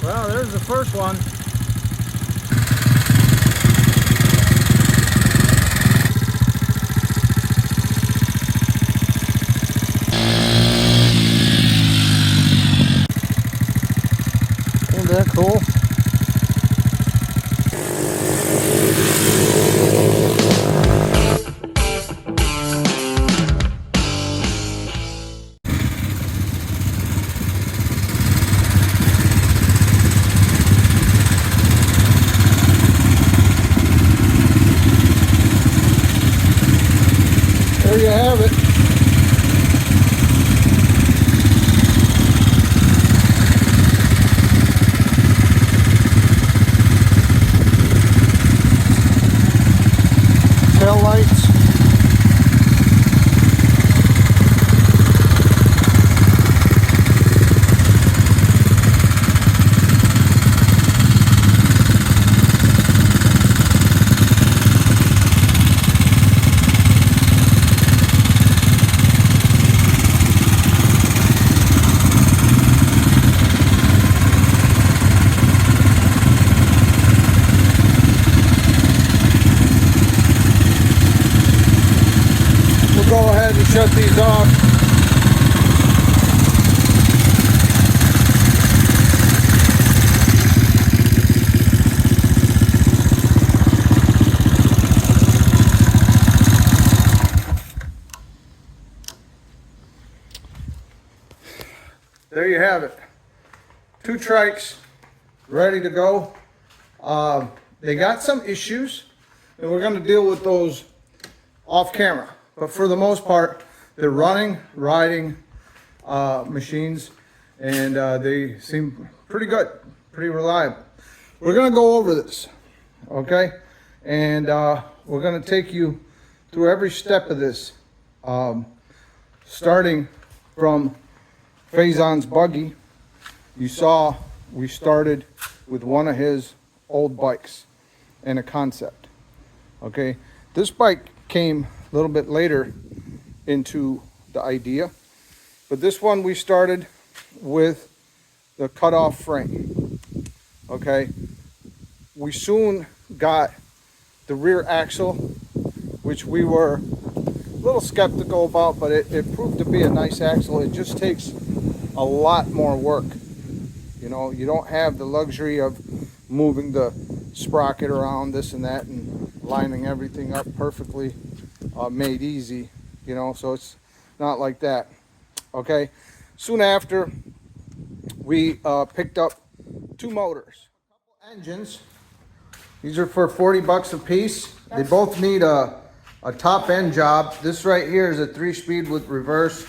Well, there's the first one. Isn't that cool? There you have it. Tail lights. We'll go ahead and shut these off. There you have it. 2 trikes ready to go. They got some issues, and we're going to deal with those off camera. But for the most part, they're running, riding machines, and they seem pretty good, pretty reliable. We're going to go over this, okay? And we're going to take you through every step of this, starting from Faison's buggy. You saw we started with one of his old bikes and a concept. Okay, this bike came a little bit later into the idea, but this one we started with the cutoff frame. Okay, we soon got the rear axle, which we were a little skeptical about, but it proved to be a nice axle. It just takes a lot more work. You know, you don't have the luxury of moving the sprocket around, this and that, and lining everything up perfectly, made easy, you know, so it's not like that. Okay, soon after we picked up 2 motors, engines. These are for 40 bucks a piece. They both need a top end job. This right here is a 3-speed with reverse.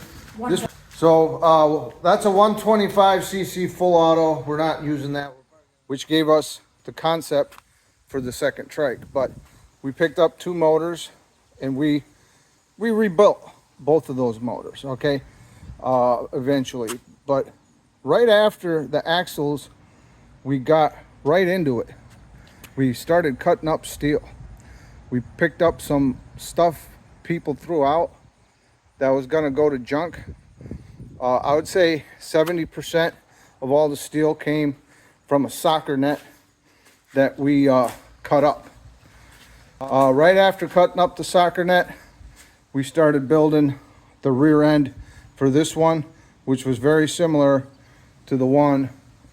So that's a 125cc full auto. We're not using that, which gave us the concept for the second trike. But we picked up 2 motors, and we rebuilt both of those motors, okay, eventually. But right after the axles, we got right into it. We started cutting up steel. We picked up some stuff people threw out that was gonna go to junk. I would say 70% of all the steel came from a soccer net that we cut up. Right after cutting up the soccer net, we started building the rear end for this one, which was very similar to the one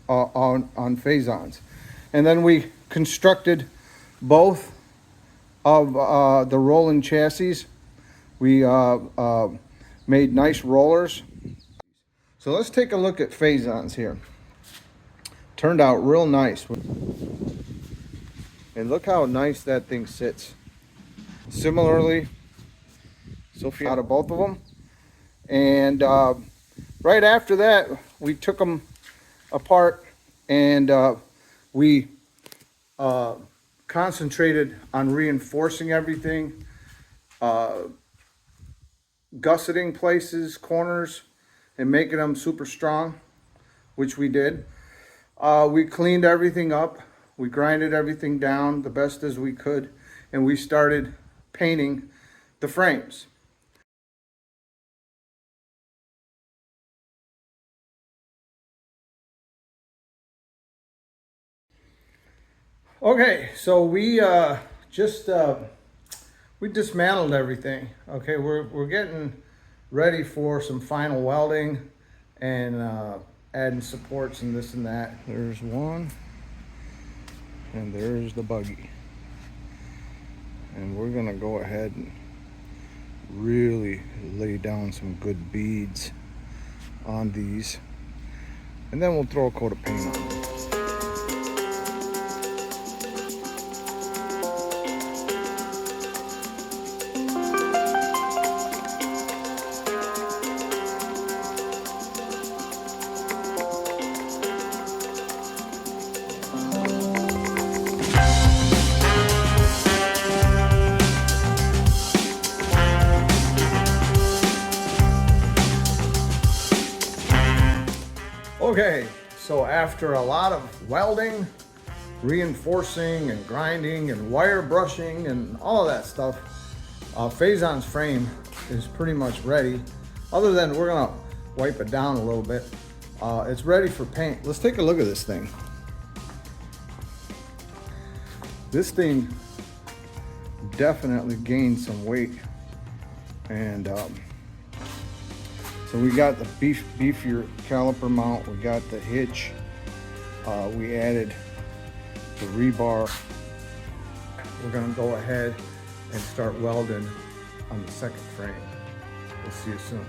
on Faison's. And then we constructed both of the rolling chassis. We made nice rollers. So let's take a look at Faison's here. Turned out real nice. And look how nice that thing sits. Similarly, Sophia out of both of them. And right after that, we took them apart, and we concentrated on reinforcing everything, gusseting places, corners, and making them super strong, which we did. We cleaned everything up. We grinded everything down the best as we could, and we started painting the frames. Okay, so we we dismantled everything. Okay, we're getting ready for some final welding and adding supports and this and that. There's one, and there's the buggy. And we're gonna go ahead and really lay down some good beads on these, and then we'll throw a coat of paint on them. Okay, so after a lot of welding, reinforcing and grinding and wire brushing and all of that stuff, Faison's frame is pretty much ready. Other than we're gonna wipe it down a little bit. It's ready for paint. Let's take a look at this thing. This thing definitely gained some weight, and so we got the beefier caliper mount, we got the hitch, we added the rebar. We're gonna go ahead and start welding on the second frame. We'll see you soon.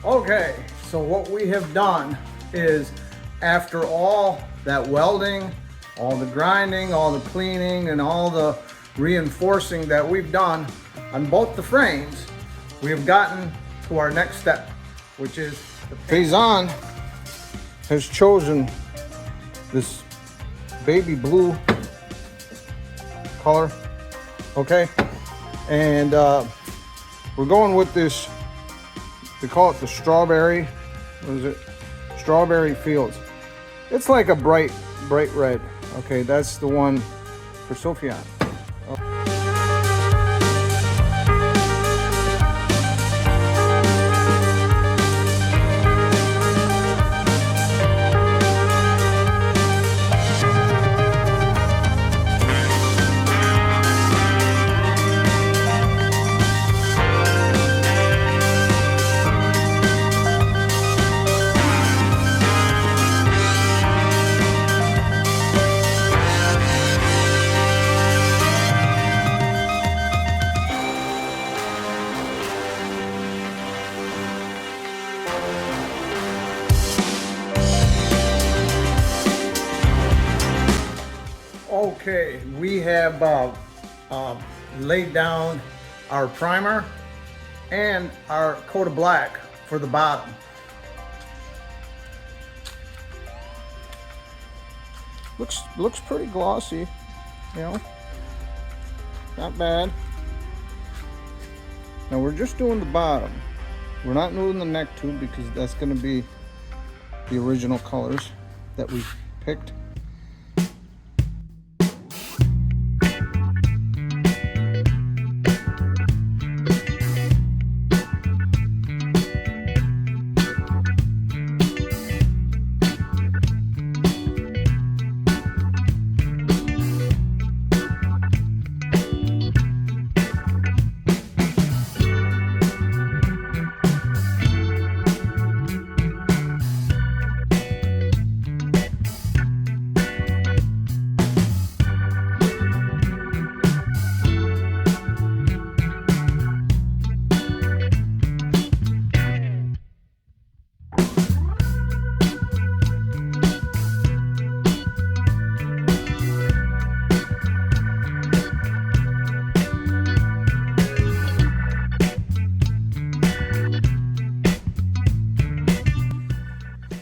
Okay, so what we have done is, after all that welding, all the grinding, all the cleaning, and all the reinforcing that we've done on both the frames, we have gotten to our next step, which is the Faison has chosen this baby blue color, okay? And we're going with this. They call it the strawberry, what is it? Strawberry Fields. It's like a bright red. Okay, that's the one for Sophian. Okay, we have laid down our primer and our coat of black for the bottom. Looks pretty glossy, you know, not bad. Now we're just doing the bottom. We're not doing the neck tube because that's going to be the original colors that we picked.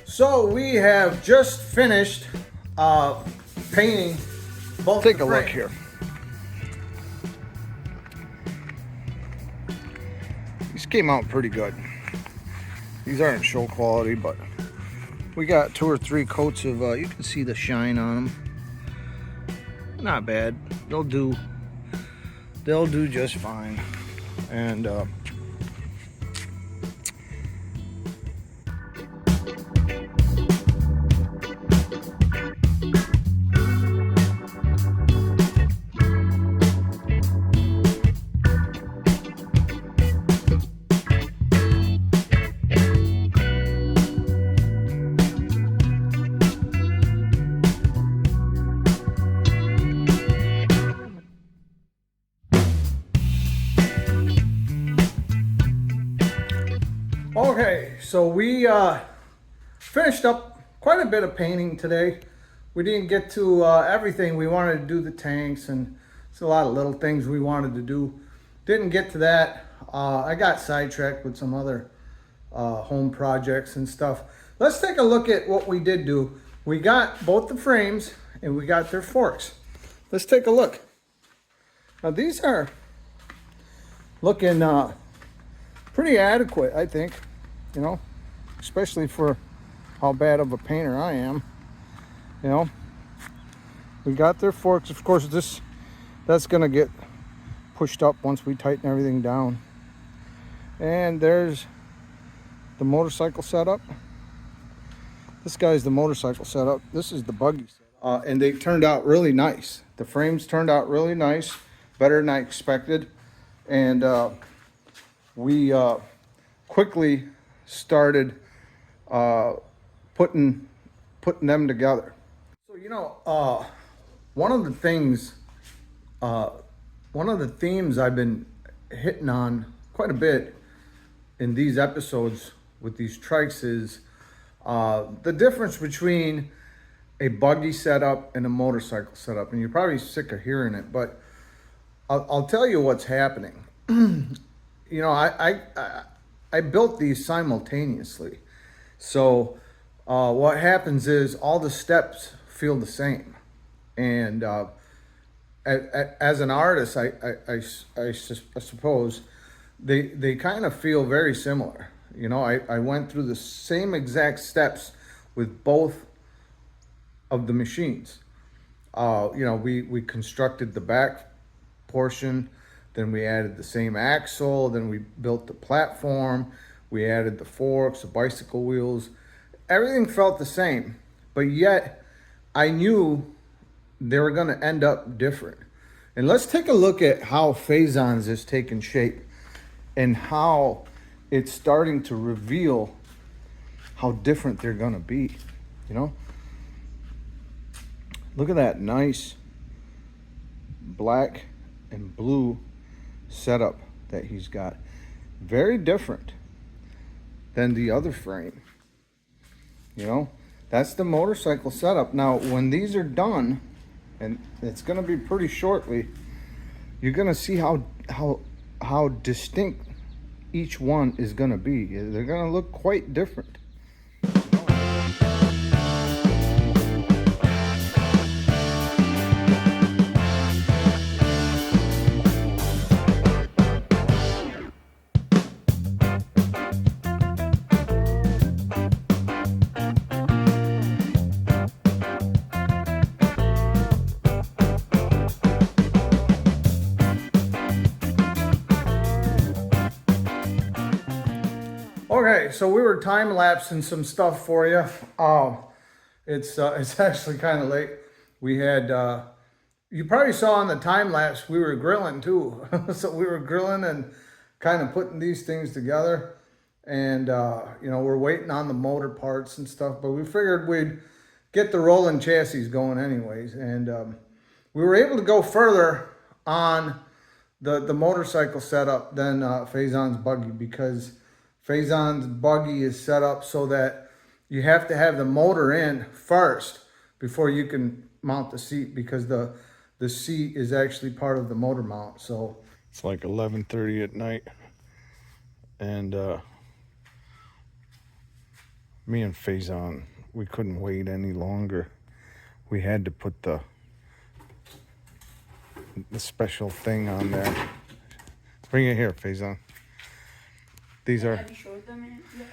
So we have just finished painting both. Take a look here. These came out pretty good. These aren't show quality, but we got 2 or 3 coats of, you can see the shine on them. Not bad. They'll do just fine. And okay, so we finished up quite a bit of painting today. We didn't get to everything. We wanted to do the tanks, and it's a lot of little things we wanted to do. Didn't get to that. I got sidetracked with some other home projects and stuff. Let's take a look at what we did do. We got both the frames and we got their forks. Let's take a look. Now these are looking pretty adequate, I think, you know, especially for how bad of a painter I am. You know, we got their forks. Of course, that's gonna get pushed up once we tighten everything down. And there's the motorcycle setup. This guy's the motorcycle setup. This is the buggy setup. And they turned out really nice. The frames turned out really nice, better than I expected. And we quickly started putting them together. So, you know, one of the themes I've been hitting on quite a bit in these episodes with these trikes is the difference between a buggy setup and a motorcycle setup. And you're probably sick of hearing it, but I'll tell you what's happening. You know, I built these simultaneously. So what happens is all the steps feel the same. And as an artist, I suppose they kind of feel very similar. You know, I went through the same exact steps with both of the machines. You know, we constructed the back portion, then we added the same axle, then we built the platform, we added the forks, the bicycle wheels. Everything felt the same, but yet I knew they were going to end up different. And let's take a look at how Phazons is taking shape and how it's starting to reveal how different they're going to be, you know? Look at that nice black and blue setup that he's got. Very different than the other frame. You know, that's the motorcycle setup. Now, when these are done, and it's going to be pretty shortly, you're going to see how distinct each one is going to be. They're going to look quite different. Okay, so we were time-lapsing some stuff for you. It's actually kind of late. We had, you probably saw on the time-lapse, we were grilling too. So we were grilling and kind of putting these things together. And, you know, we're waiting on the motor parts and stuff, but we figured we'd get the rolling chassis going anyways. And we were able to go further on the motorcycle setup than Phazon's buggy, because Phazon's buggy is set up so that you have to have the motor in first before you can mount the seat, because the seat is actually part of the motor mount. So it's like 11:30 at night, and me and Phazon, we couldn't wait any longer. We had to put the special thing on there. Bring it here, Phazon. These are, Have you showed them yet?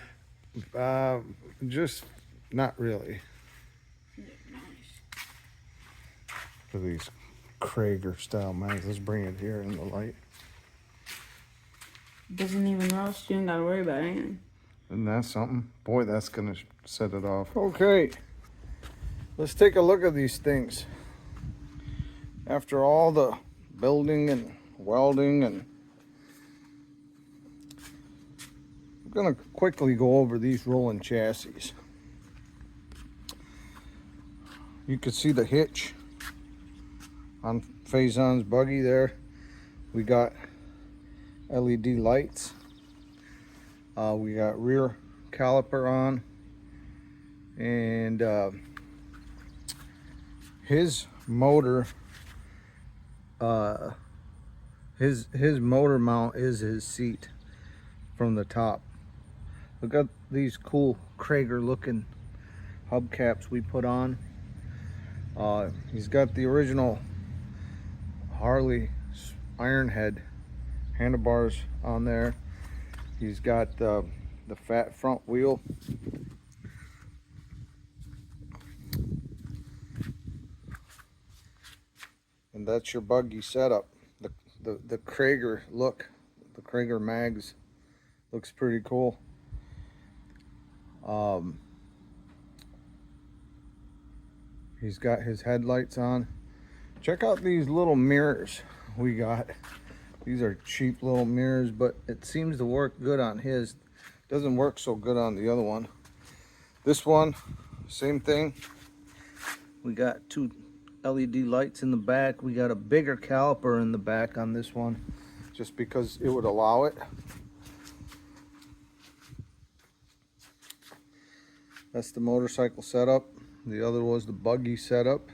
Just not really. For these Krager style mags, let's bring it here in the light. Doesn't even rust. You don't gotta worry about anything. Isn't that something? Boy, that's gonna set it off. Okay, let's take a look at these things. After all the building and welding, and I'm gonna quickly go over these rolling chassis. You can see the hitch on Faison's buggy there. We got LED lights. We got rear caliper on, and his motor, his motor mount is his seat from the top. Look at these cool Krager looking hubcaps we put on. He's got the original Harley iron head handlebars on there. He's got the fat front wheel. And that's your buggy setup. The Krager look, the Krager mags looks pretty cool. He's got his headlights on. Check out these little mirrors we got. These are cheap little mirrors, but it seems to work good on his. Doesn't work so good on the other one. This one, same thing. We got two LED lights in the back. We got a bigger caliper in the back on this one, just because it would allow it. That's the motorcycle setup. The other was the buggy setup.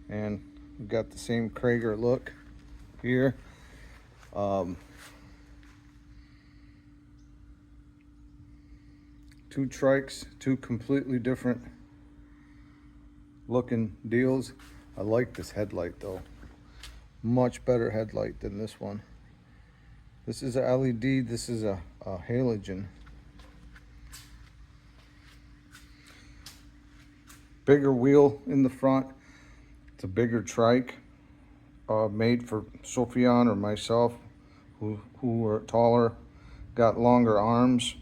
And we got the same Krager look here. Two Trikes, two completely different looking deals. I like this headlight though. Much better headlight than this one. This is a LED, this is a halogen. Bigger wheel in the front. It's a bigger trike, made for Sophian or myself, who are taller, got longer arms.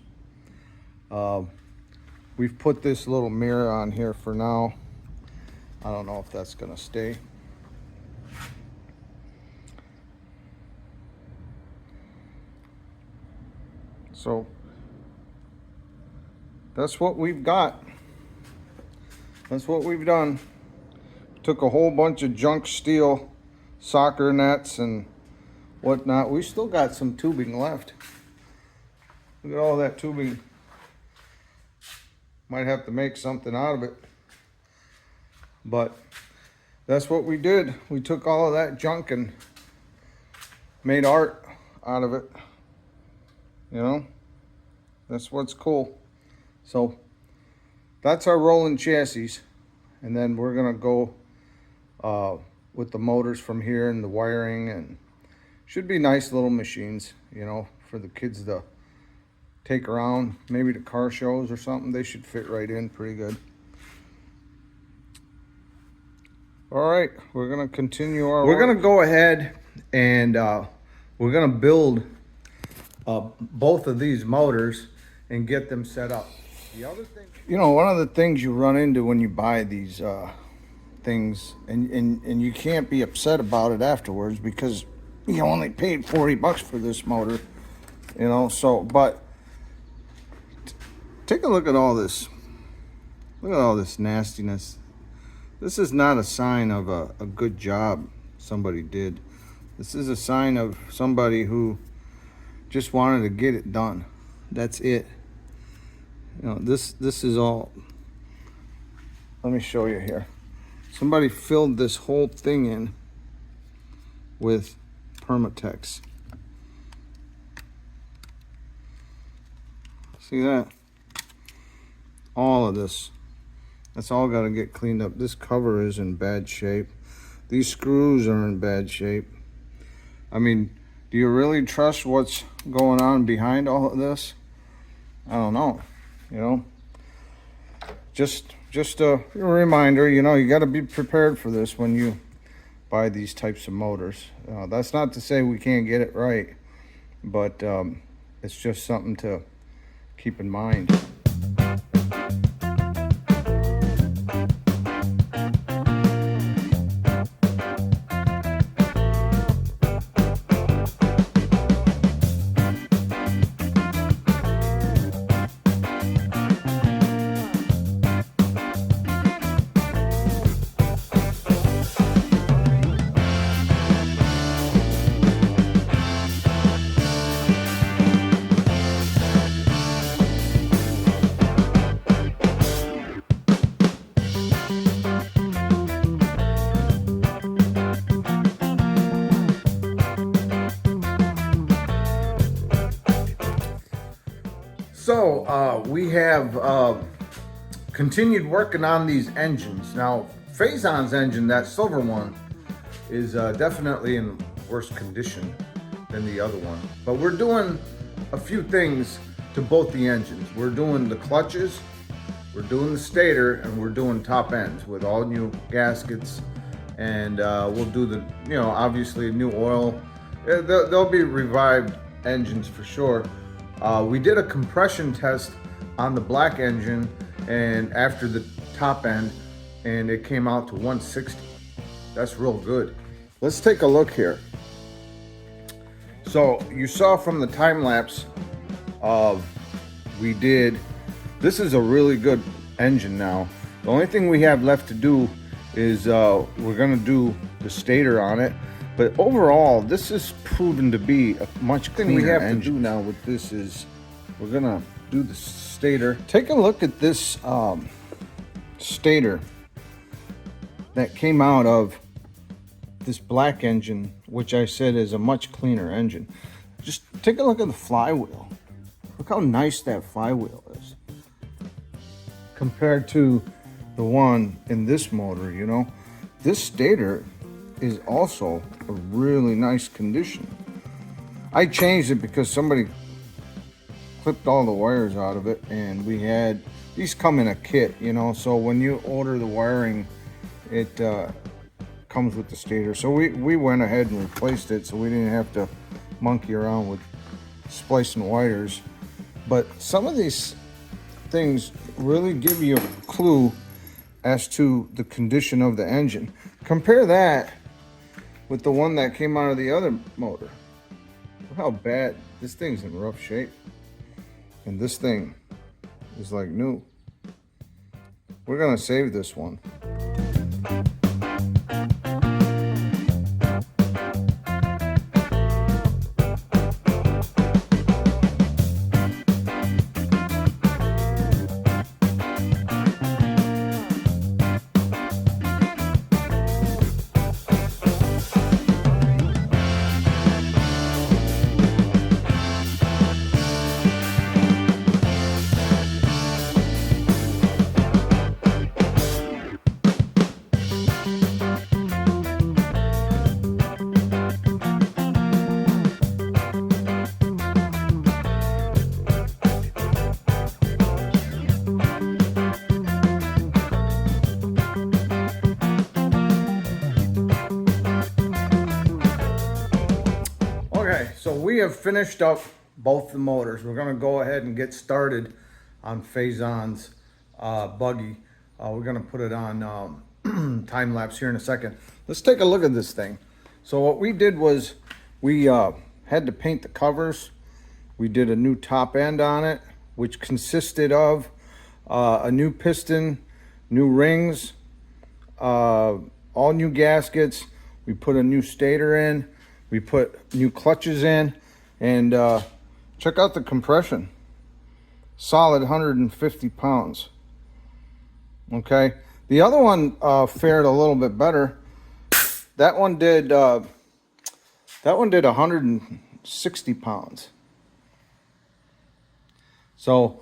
We've put this little mirror on here for now. I don't know if that's gonna stay. So that's what we've got. That's what we've done. Took a whole bunch of junk steel, soccer nets and whatnot. We still got some tubing left. Look at all that tubing. Might have to make something out of it. But that's what we did. We took all of that junk and made art out of it. You know, that's what's cool. So that's our rolling chassis. And then we're gonna go with the motors from here and the wiring, and should be nice little machines, you know, for the kids to take around, maybe to car shows or something. They should fit right in pretty good. All right, we're gonna continue our work. We're gonna go ahead and we're gonna build both of these motors and get them set up. The other thing, you know, one of the things you run into when you buy these things, and you can't be upset about it afterwards because you only paid 40 bucks for this motor, you know. So, but take a look at all this. Look at all this nastiness. This is not a sign of a good job somebody did. This is a sign of somebody who just wanted to get it done. That's it. You know, this is all. Let me show you here. Somebody filled this whole thing in with Permatex. See that? All of this. That's all got to get cleaned up. This cover is in bad shape. These screws are in bad shape. I mean, do you really trust what's going on behind all of this? I don't know. you know. Just a reminder, you know, you got to be prepared for this when you buy these types of motors. That's not to say we can't get it right, but it's just something to keep in mind. So we have continued working on these engines. Now, Faison's engine, that silver one, is definitely in worse condition than the other one. But we're doing a few things to both the engines. We're doing the clutches, we're doing the stator, and we're doing top ends with all new gaskets. And we'll do the, you know, obviously new oil. They'll be revived engines for sure. We did a compression test on the black engine and after the top end, and it came out to 160. That's real good. Let's take a look here. So you saw from the time lapse we did, this is a really good engine now. The only thing we have left to do is we're gonna do the stator on it. But overall, this is proven to be a much cleaner engine. What we have to do now with this is we're gonna do the stator. Take a look at this stator that came out of this black engine, which I said is a much cleaner engine. Just take a look at the flywheel. Look how nice that flywheel is compared to the one in this motor, you know. This stator is also a really nice condition. I changed it because somebody clipped all the wires out of it, and we had these come in a kit, you know, so when you order the wiring, it comes with the stator. So we went ahead and replaced it so we didn't have to monkey around with splicing wires. But some of these things really give you a clue as to the condition of the engine. Compare that with the one that came out of the other motor. Look how bad this thing's in, rough shape, and this thing is like new. We're gonna save this one. Okay, so we have finished up both the motors. We're gonna go ahead and get started on Faison's buggy. We're gonna put it on time lapse here in a second. Let's take a look at this thing. So what we did was we had to paint the covers. We did a new top end on it, which consisted of a new piston, new rings, all new gaskets. We put a new stator in. We put new clutches in, and check out the compression. Solid 150 pounds. Okay, the other one fared a little bit better. That one did 160 pounds. So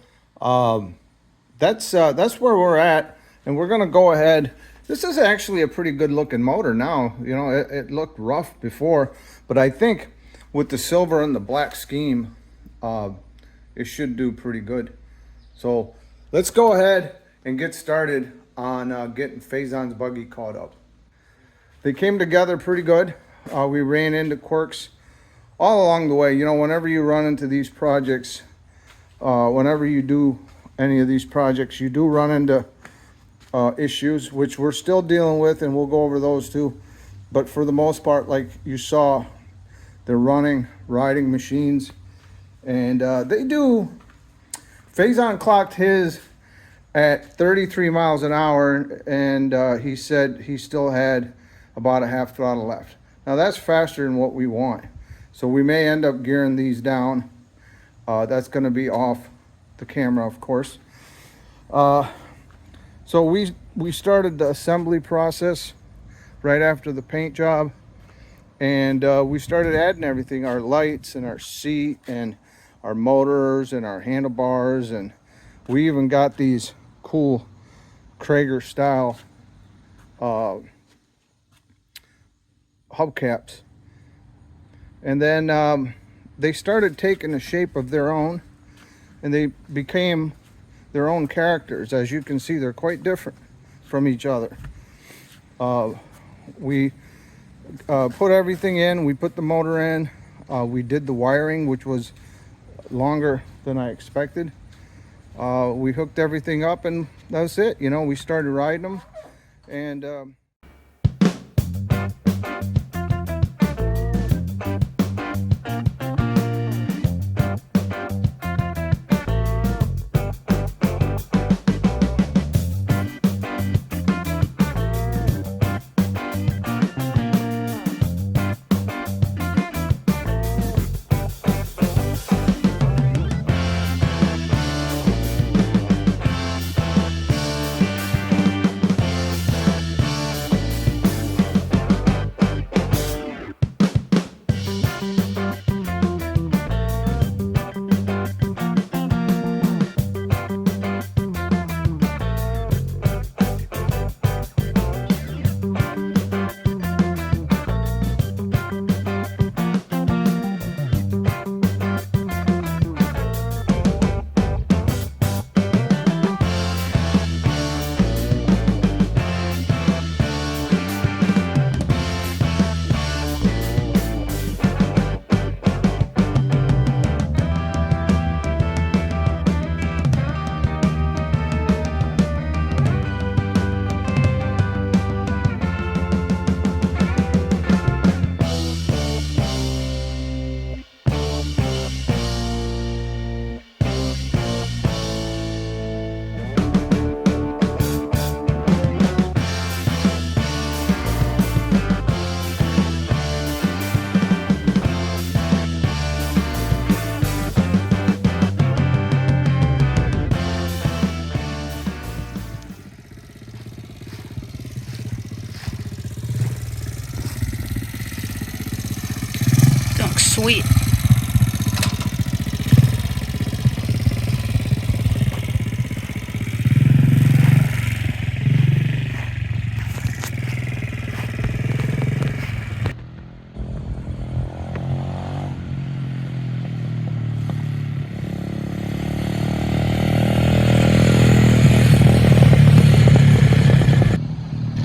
that's where we're at, and we're gonna go ahead. This is actually a pretty good looking motor now. You know, it looked rough before, but I think with the silver and the black scheme, it should do pretty good. So let's go ahead and get started on getting Faison's buggy caught up. They came together pretty good. We ran into quirks all along the way. You know, whenever you run into these projects, whenever you do any of these projects, you do run into issues, which we're still dealing with, and we'll go over those too. But for the most part, like you saw, they're riding machines, and they do. Faison clocked his at 33 miles an hour, and he said he still had about a half throttle left. Now that's faster than what we want, so we may end up gearing these down. That's going to be off the camera, of course. So we started the assembly process right after the paint job, and we started adding everything, our lights and our seat and our motors and our handlebars, and we even got these cool Traeger style hubcaps. And then they started taking a shape of their own, and they became their own characters. As you can see, they're quite different from each other. We put everything in, we put the motor in, we did the wiring, which was longer than I expected. We hooked everything up, and that's it. You know, we started riding them, and looks sweet.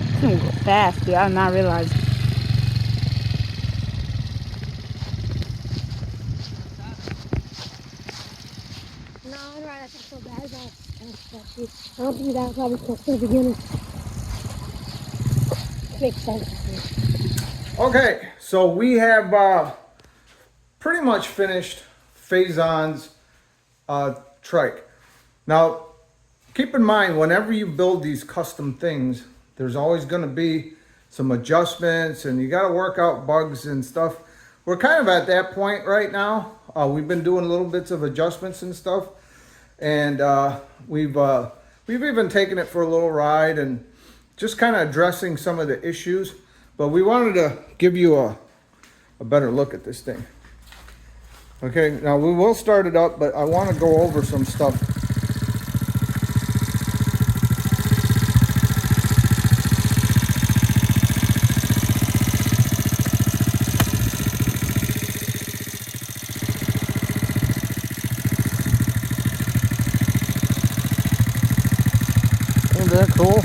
It's gonna go fast, dude. I did not realize. No, I don't think so bad. I don't think that was probably close to the beginning. Makes sense. okay, so we have pretty much finished Faison's trike. Now, keep in mind, whenever you build these custom things, there's always going to be some adjustments, and you got to work out bugs and stuff. We're kind of at that point right now. We've been doing little bits of adjustments and stuff, and we've even taken it for a little ride and just kind of addressing some of the issues. But we wanted to give you a better look at this thing. Okay, now we will start it up, but I want to go over some stuff. that cool?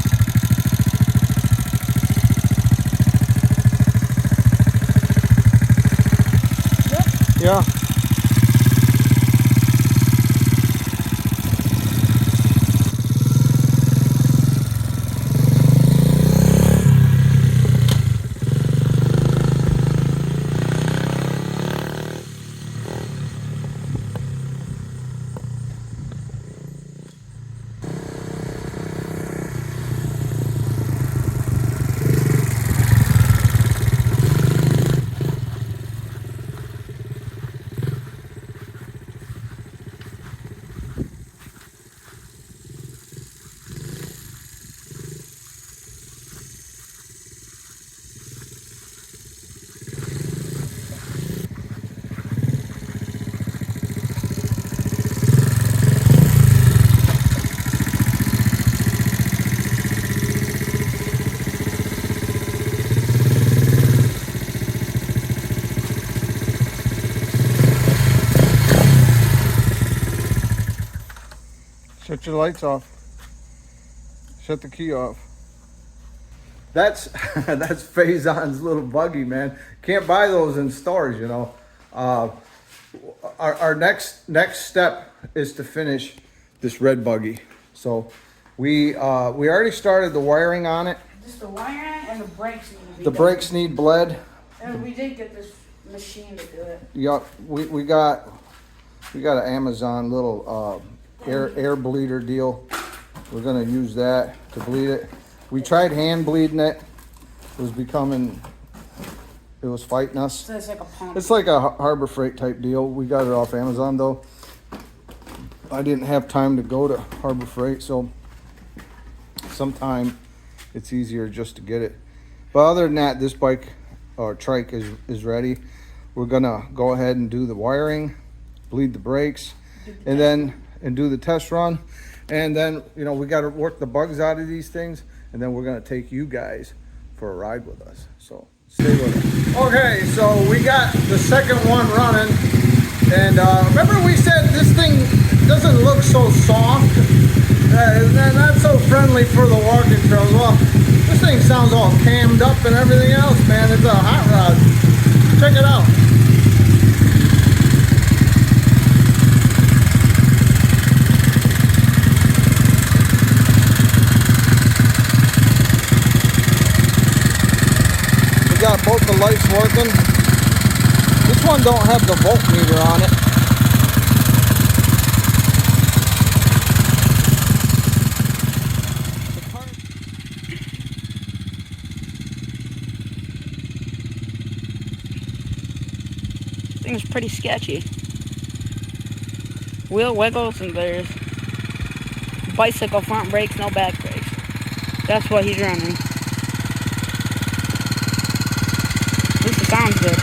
Yeah. Shut your lights off. Shut the key off. That's that's Faison's little buggy, man. Can't buy those in stores, you know. Our next step is to finish this red buggy. So we already started the wiring on it. Just the wiring and the brakes need to be The done. brakes need bled. And we did get this machine to do it. Yup, we got an Amazon little air bleeder deal. We're gonna use that to bleed it. We tried hand bleeding it. It was fighting us. So it's like a pump. It's like a Harbor Freight type deal. We got it off Amazon though. I didn't have time to go to Harbor Freight, so sometime it's easier just to get it. But other than that, this bike or trike is ready. We're gonna go ahead and do the wiring, bleed the brakes, and do the test run. And then, you know, we got to work the bugs out of these things, and then we're gonna take you guys for a ride with us. So stay with us. Okay, so we got the second one running, and remember we said this thing doesn't look so soft, not so friendly for the walking trails. Well, this thing sounds all cammed up and everything else, man. It's a hot rod. Check it out. Got both the lights working. This one don't have the voltmeter on it. Thing's pretty sketchy. Wheel wiggles and there's bicycle front brakes, no back brakes. That's what he's running. At least it sounds good.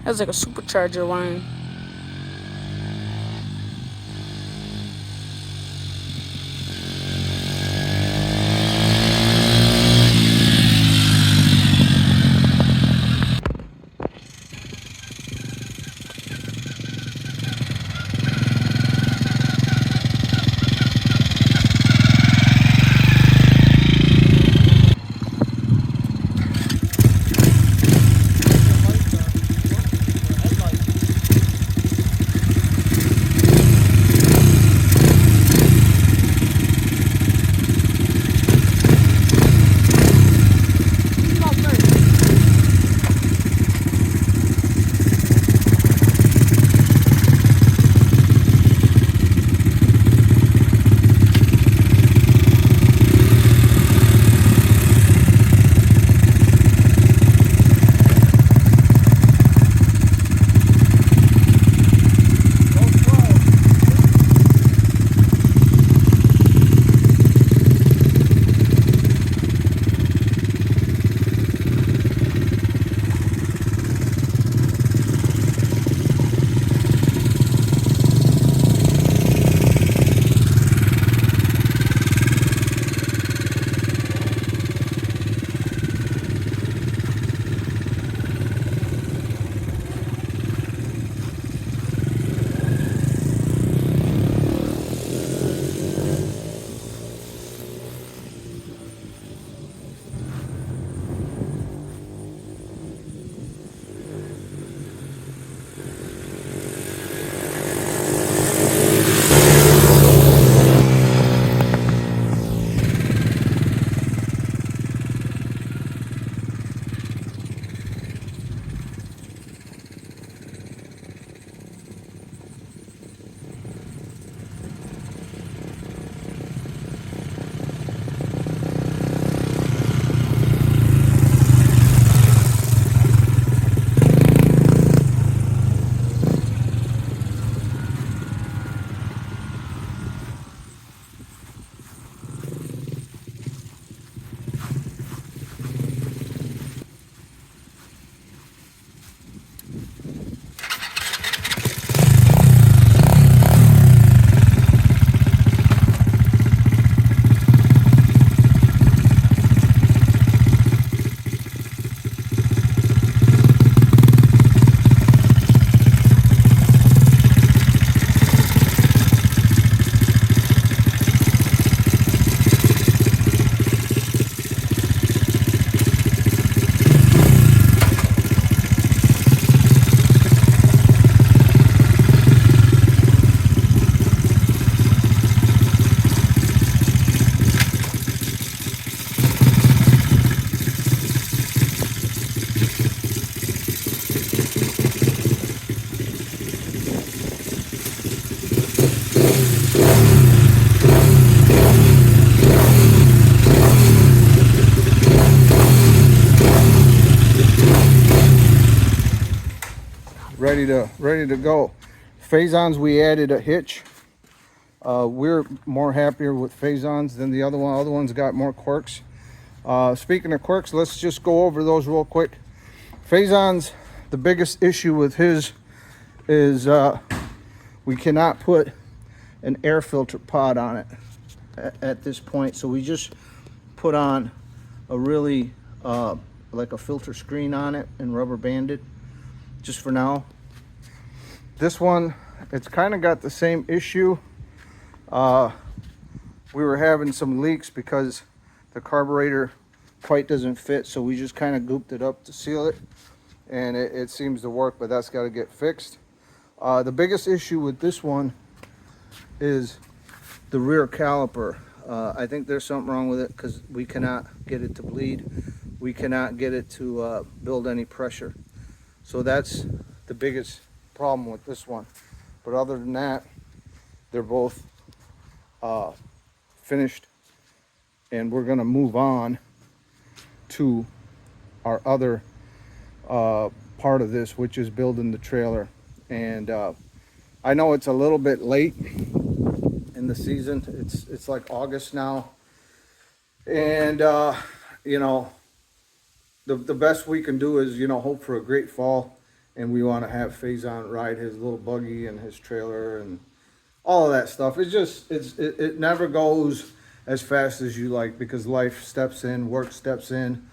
That's like a supercharger line. ready to go. Faisans, we added a hitch. We're more happier with Faisans than the other one. Other ones got more quirks. Speaking of quirks, let's just go over those real quick. Faisans, the biggest issue with his is we cannot put an air filter pod on it at this point. So we just put on a really like a filter screen on it and rubber banded just for now. This one, it's kind of got the same issue. We were having some leaks because the carburetor quite doesn't fit, so we just kind of gooped it up to seal it, and it seems to work, but that's got to get fixed. The biggest issue with this one is the rear caliper. I think there's something wrong with it because we cannot get it to bleed. We cannot get it to build any pressure. So that's the biggest problem with this one. But other than that, they're both finished, and we're gonna move on to our other part of this, which is building the trailer. And I know it's a little bit late in the season. It's like August now, and you know, the best we can do is, you know, hope for a great fall. And we want to have Faison ride his little buggy and his trailer and all of that stuff. It's just it never goes as fast as you like, because life steps in, work steps in.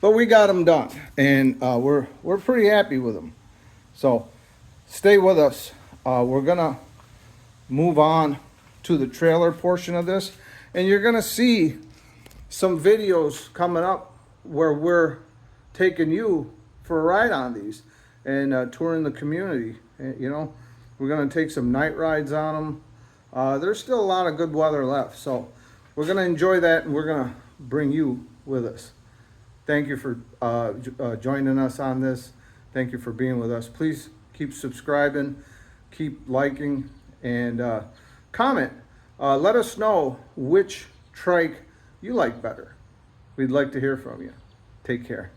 But we got them done, and we're pretty happy with them. So stay with us. We're gonna move on to the trailer portion of this, and you're gonna see some videos coming up where we're taking you for a ride on these and touring the community. You know, we're gonna take some night rides on them. There's still a lot of good weather left, so we're gonna enjoy that, and we're gonna bring you with us. Thank you for joining us on this. Thank you for being with us. Please keep subscribing, keep liking, and comment. Let us know which trike you like better. We'd like to hear from you. Take care.